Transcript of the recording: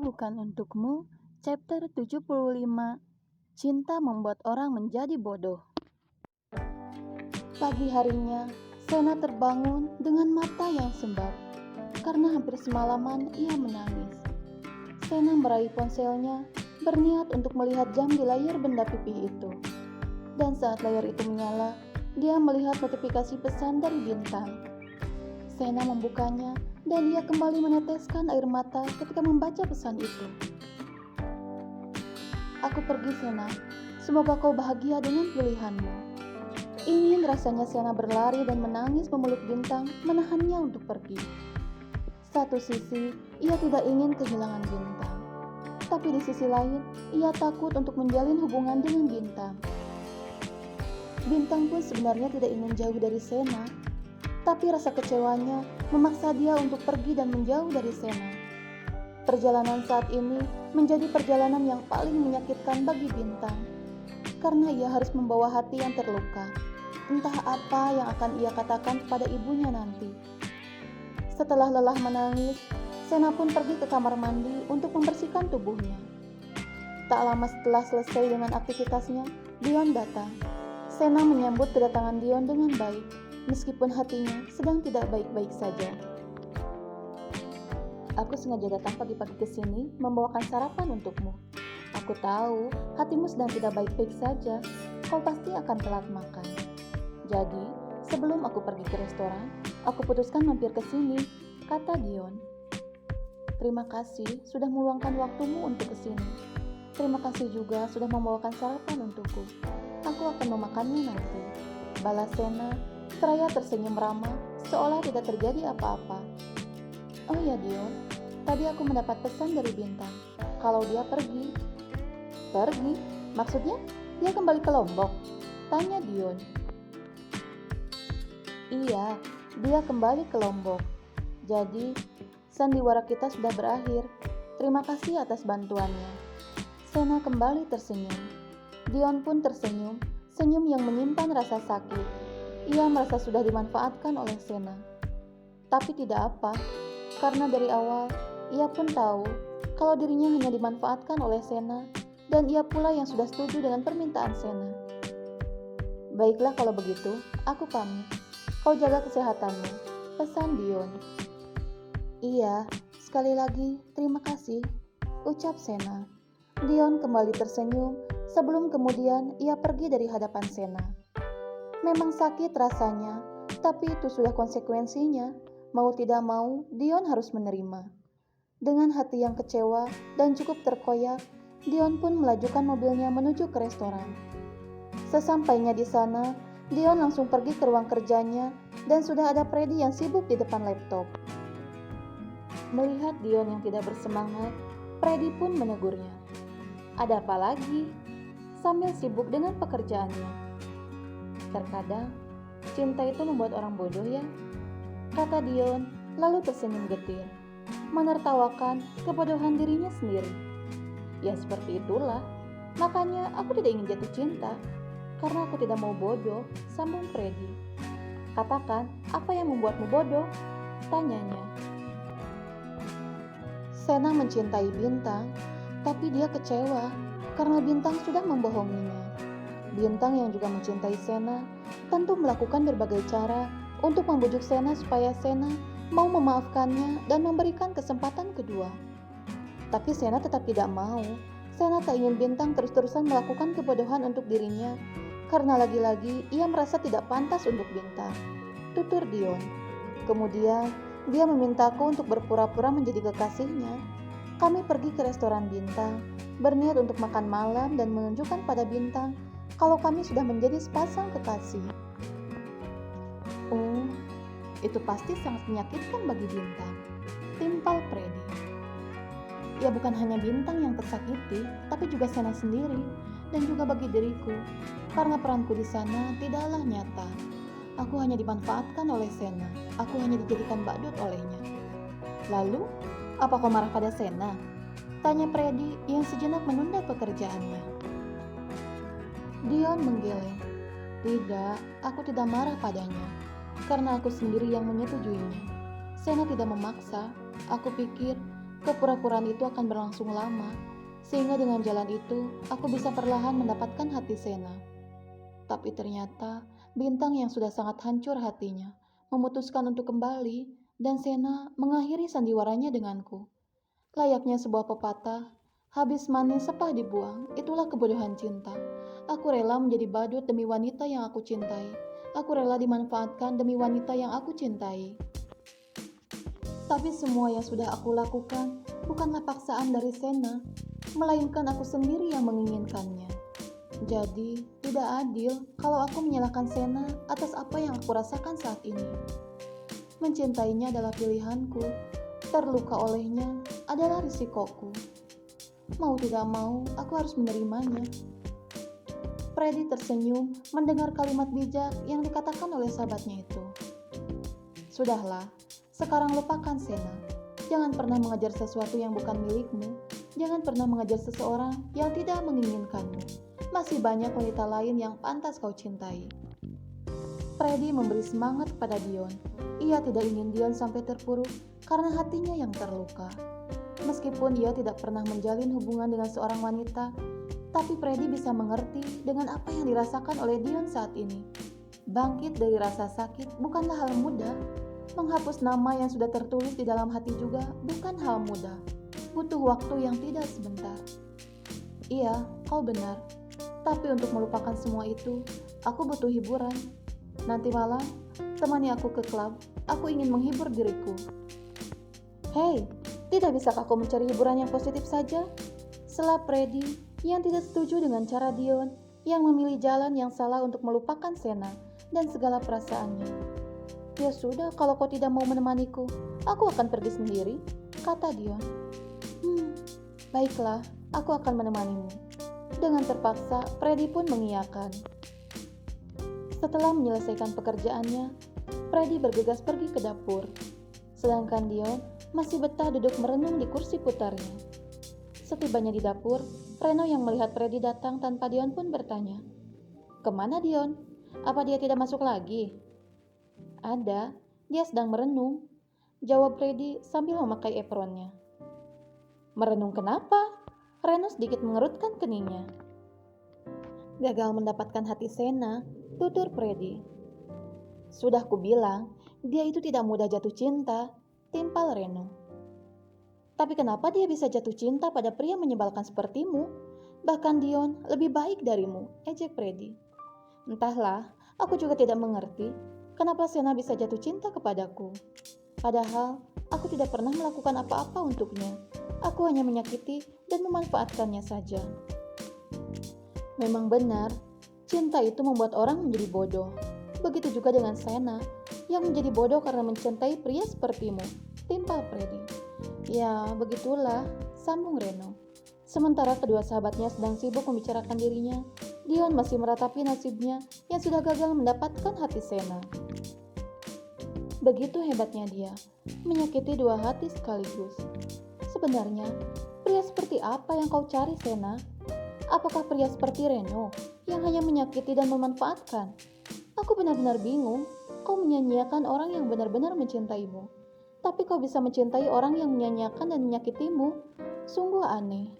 Bukan Untukmu, chapter 75, Cinta Membuat Orang Menjadi Bodoh. Pagi harinya, Sena terbangun dengan mata yang sembab, karena hampir semalaman ia menangis. Sena meraih ponselnya, berniat untuk melihat jam di layar benda pipih itu. Dan saat layar itu menyala, dia melihat notifikasi pesan dari Bintang. Sena membukanya, dan ia kembali meneteskan air mata ketika membaca pesan itu. Aku pergi, Sena. Semoga kau bahagia dengan pilihanmu. Ingin rasanya Sena berlari dan menangis memeluk Bintang, menahannya untuk pergi. Satu sisi, ia tidak ingin kehilangan Bintang. Tapi di sisi lain, ia takut untuk menjalin hubungan dengan Bintang. Bintang pun sebenarnya tidak ingin jauh dari Sena, tapi rasa kecewanya memaksa dia untuk pergi dan menjauh dari Sena. Perjalanan saat ini menjadi perjalanan yang paling menyakitkan bagi Bintang, karena ia harus membawa hati yang terluka. Entah apa yang akan ia katakan kepada ibunya nanti. Setelah lelah menangis, Sena pun pergi ke kamar mandi untuk membersihkan tubuhnya. Tak lama setelah selesai dengan aktivitasnya, Dion datang. Sena menyambut kedatangan Dion dengan baik, meskipun hatinya sedang tidak baik-baik saja. Aku sengaja datang pagi-pagi ke sini membawakan sarapan untukmu. Aku tahu hatimu sedang tidak baik-baik saja. Kau pasti akan telat makan. Jadi, sebelum aku pergi ke restoran, aku putuskan mampir ke sini, kata Dion. Terima kasih sudah meluangkan waktumu untuk ke sini. Terima kasih juga sudah membawakan sarapan untukku. Aku akan memakannya nanti, balas Sena. Seraya tersenyum ramah, seolah tidak terjadi apa-apa. Oh ya Dion, tadi aku mendapat pesan dari Bintang. Kalau dia pergi. Pergi? Maksudnya dia kembali ke Lombok? Tanya Dion. Iya, dia kembali ke Lombok. Jadi, sandiwara kita sudah berakhir. Terima kasih atas bantuannya. Sena kembali tersenyum. Dion pun tersenyum, senyum yang menyimpan rasa sakit. Ia merasa sudah dimanfaatkan oleh Sena. Tapi tidak apa, karena dari awal ia pun tahu kalau dirinya hanya dimanfaatkan oleh Sena, dan ia pula yang sudah setuju dengan permintaan Sena. Baiklah kalau begitu, aku pamit. Kau jaga kesehatanmu, pesan Dion. Iya, sekali lagi terima kasih, ucap Sena. Dion kembali tersenyum sebelum kemudian ia pergi dari hadapan Sena. Memang sakit rasanya, tapi itu sudah konsekuensinya. Mau tidak mau, Dion harus menerima. Dengan hati yang kecewa dan cukup terkoyak, Dion pun melajukan mobilnya menuju ke restoran. Sesampainya di sana, Dion langsung pergi ke ruang kerjanya dan sudah ada Freddy yang sibuk di depan laptop. Melihat Dion yang tidak bersemangat, Freddy pun menegurnya. Ada apa lagi? Sambil sibuk dengan pekerjaannya. Terkadang, cinta itu membuat orang bodoh ya, kata Dion, lalu tersenyum getir, menertawakan kebodohan dirinya sendiri. Ya seperti itulah, makanya aku tidak ingin jatuh cinta, karena aku tidak mau bodoh, sambung Freddy. Katakan, apa yang membuatmu bodoh? Tanyanya. Sena mencintai Bintang, tapi dia kecewa karena Bintang sudah membohonginya. Bintang yang juga mencintai Sena tentu melakukan berbagai cara untuk membujuk Sena supaya Sena mau memaafkannya dan memberikan kesempatan kedua. Tapi Sena tetap tidak mau. Sena tak ingin Bintang terus-terusan melakukan kebodohan untuk dirinya, karena lagi-lagi ia merasa tidak pantas untuk Bintang, tutur Dion. Kemudian dia memintaku untuk berpura-pura menjadi kekasihnya. Kami pergi ke restoran Bintang, berniat untuk makan malam dan menunjukkan pada Bintang kalau kami sudah menjadi sepasang kekasih. Oh, itu pasti sangat menyakitkan bagi Bintang, timpal Freddy. Ya bukan hanya Bintang yang tersakiti, tapi juga Sena sendiri, dan juga bagi diriku, karena peranku di sana tidaklah nyata. Aku hanya dimanfaatkan oleh Sena, aku hanya dijadikan badut olehnya. Lalu, apa kau marah pada Sena? Tanya Freddy yang sejenak menunda pekerjaannya. Dion menggeleng. Tidak, aku tidak marah padanya, karena aku sendiri yang menyetujuinya. Sena tidak memaksa. Aku pikir Kepura-puraan itu akan berlangsung lama, sehingga dengan jalan itu aku bisa perlahan mendapatkan hati Sena. Tapi ternyata Bintang yang sudah sangat hancur hatinya memutuskan untuk kembali dan Sena mengakhiri sandiwaranya denganku. Layaknya sebuah pepatah, habis manis sepah dibuang, itulah kebodohan cinta. Aku rela menjadi badut demi wanita yang aku cintai. Aku rela dimanfaatkan demi wanita yang aku cintai. Tapi semua yang sudah aku lakukan bukanlah paksaan dari Sena, melainkan aku sendiri yang menginginkannya. Jadi, tidak adil kalau aku menyalahkan Sena atas apa yang aku rasakan saat ini. Mencintainya adalah pilihanku, terluka olehnya adalah risikoku. Mau tidak mau, aku harus menerimanya. Freddy tersenyum mendengar kalimat bijak yang dikatakan oleh sahabatnya itu. Sudahlah, sekarang lupakan Sena. Jangan pernah mengejar sesuatu yang bukan milikmu. Jangan pernah mengejar seseorang yang tidak menginginkanmu. Masih banyak wanita lain yang pantas kau cintai. Freddy memberi semangat kepada Dion. Ia tidak ingin Dion sampai terpuruk karena hatinya yang terluka. Meskipun ia tidak pernah menjalin hubungan dengan seorang wanita, tapi Freddy bisa mengerti dengan apa yang dirasakan oleh Dion saat ini. Bangkit dari rasa sakit bukanlah hal mudah. Menghapus nama yang sudah tertulis di dalam hati juga bukan hal mudah. Butuh waktu yang tidak sebentar. Iya, kau benar. Tapi untuk melupakan semua itu, aku butuh hiburan. Nanti malam, temani aku ke klub. Aku ingin menghibur diriku. Hei, tidak bisakah kau mencari hiburan yang positif saja? Sela Freddy yang tidak setuju dengan cara Dion yang memilih jalan yang salah untuk melupakan Sena dan segala perasaannya. Ya sudah, kalau kau tidak mau menemaniku, aku akan pergi sendiri, kata Dion. Baiklah, aku akan menemanimu. Dengan terpaksa, Freddy pun mengiyakan. Setelah menyelesaikan pekerjaannya, Freddy bergegas pergi ke dapur. Sedangkan Dion masih betah duduk merenung di kursi putarnya. Setibanya di dapur, Reno yang melihat Freddy datang tanpa Dion pun bertanya, "Kemana Dion? Apa dia tidak masuk lagi?" "Ada, dia sedang merenung," jawab Freddy sambil memakai apronnya. "Merenung kenapa?" Reno sedikit mengerutkan keningnya. "Gagal mendapatkan hati Sena," tutur Freddy. "Sudah kubilang, dia itu tidak mudah jatuh cinta," timpal Reno. "Tapi kenapa dia bisa jatuh cinta pada pria menyebalkan sepertimu? Bahkan Dion lebih baik darimu," ejek Freddy. "Entahlah, aku juga tidak mengerti kenapa Sena bisa jatuh cinta kepadaku. Padahal, aku tidak pernah melakukan apa-apa untuknya. Aku hanya menyakiti dan memanfaatkannya saja." Memang benar, cinta itu membuat orang menjadi bodoh. Begitu juga dengan Sena, yang menjadi bodoh karena mencintai pria sepertimu, timpal Freddy. "Ya, begitulah," sambung Reno. Sementara kedua sahabatnya sedang sibuk membicarakan dirinya, Dion masih meratapi nasibnya yang sudah gagal mendapatkan hati Sena. Begitu hebatnya dia, menyakiti dua hati sekaligus. Sebenarnya, pria seperti apa yang kau cari, Sena? Apakah pria seperti Reno yang hanya menyakiti dan memanfaatkan? Aku benar-benar bingung. Kau menyanyiakan orang yang benar-benar mencintaimu, tapi kau bisa mencintai orang yang menyanyiakan dan menyakitimu. Sungguh aneh.